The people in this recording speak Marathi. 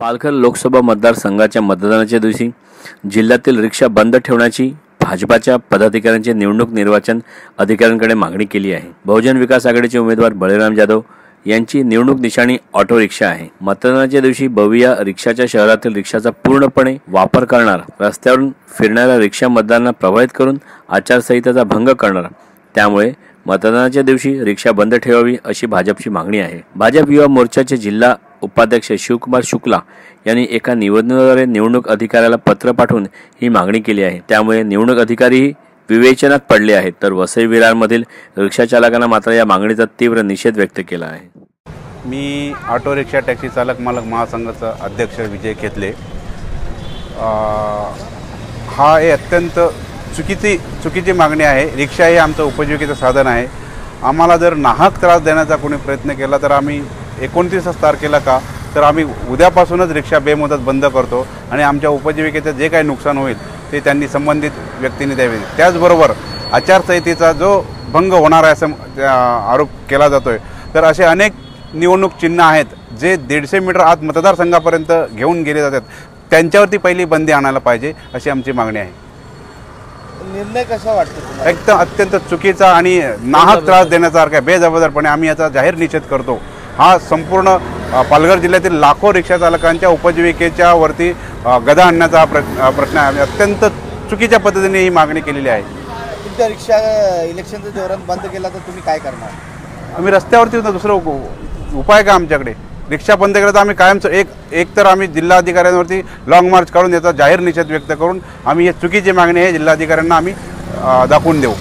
पालघर लोकसभा मतदारसंघाच्या मतदानाच्या दिवशी जिल्ह्यातील रिक्षा बंद ठेवण्याची भाजपाच्या पदाधिकाऱ्यांची निवडणूक निर्वाचन अधिकाऱ्यांकडे मागणी केली आहे। बहुजन विकास आघाडीचे उमेदवार बळीराम जाधव यांची निवडणूक निशाणी ऑटो रिक्षा आहे। मतदानाच्या दिवशी बविया रिक्षाच्या शहरातील रिक्षाचा पूर्णपणे वापर करणार, रस्त्यावरून फिरणाऱ्या रिक्षा मतदारांना प्रभावित करून आचारसंहितेचा भंग करणार, त्यामुळे मतदानाच्या दिवशी रिक्षा बंद ठेवावी अशी भाजपची मागणी आहे। भाजप युवा मोर्चाचे जिल्हा उपाध्यक्ष शिवकुमार शुक्ला यांनी एका निवेदनाद्वारे निवडणूक अधिकाऱ्याला पत्र पाठवून ही मागणी केली आहे। त्यामुळे निवडणूक अधिकारीही विवेचनात पडले आहेत, तर वसई विरारमधील रिक्षा चालकांना मात्र या मागणीचा तीव्र निषेध व्यक्त केला आहे। मी ऑटो रिक्षा टॅक्सी चालक मालक महासंघाचा अध्यक्ष विजय खेतले। हा अत्यंत चुकीची मागणी आहे। रिक्षा हे आमचं उपजीविकेचं साधन आहे। आम्हाला जर नाहक त्रास देण्याचा कोणी प्रयत्न केला तर आम्ही 29 तारखेला तर आम्ही उद्यापासूनच रिक्षा बेमुदत बंद करतो आणि आमच्या उपजीविकेचं जे काही नुकसान होईल ते त्यांनी संबंधित व्यक्तींनी द्यावे। त्याचबरोबर आचारसंहितेचा जो भंग होणार आहे असं आरोप केला जातोय, तर असे अनेक निवडणूक चिन्ह आहेत जे 150 मीटर आत मतदारसंघापर्यंत घेऊन गेले जातात, त्यांच्यावरती पहिली बंदी आणायला पाहिजे अशी आमची मागणी आहे। निर्णय कसा वाटतो? एकदम अत्यंत चुकीचा आणि नाहक त्रास देण्यासारखा बेजबाबदारपणे आम्ही याचा जाहीर निषेध करतो। हा संपूर्ण पालघर जिल्ह्यातील लाखो रिक्षा चालकांच्या उपजीविकेच्या वरती गदा आणण्याचा प्रश्न आहे। अत्यंत चुकीच्या पद्धतीने ही मागणी केलेली आहे। तुमच्या रिक्षा इलेक्शनच्या जोरात बंद केला तर तुम्ही काय करणार? आम्ही रस्त्यावरती दुसरं उपाय का आमच्याकडे? रिक्षा बंद केला तर आम्ही कायम एक तर आम्ही जिल्हाधिकाऱ्यांवरती लॉंग मार्च काढून याचा जाहीर निषेध व्यक्त करून आम्ही ही चुकीची मागणी आहे जिल्हाधिकाऱ्यांना आम्ही दाखवून देऊ।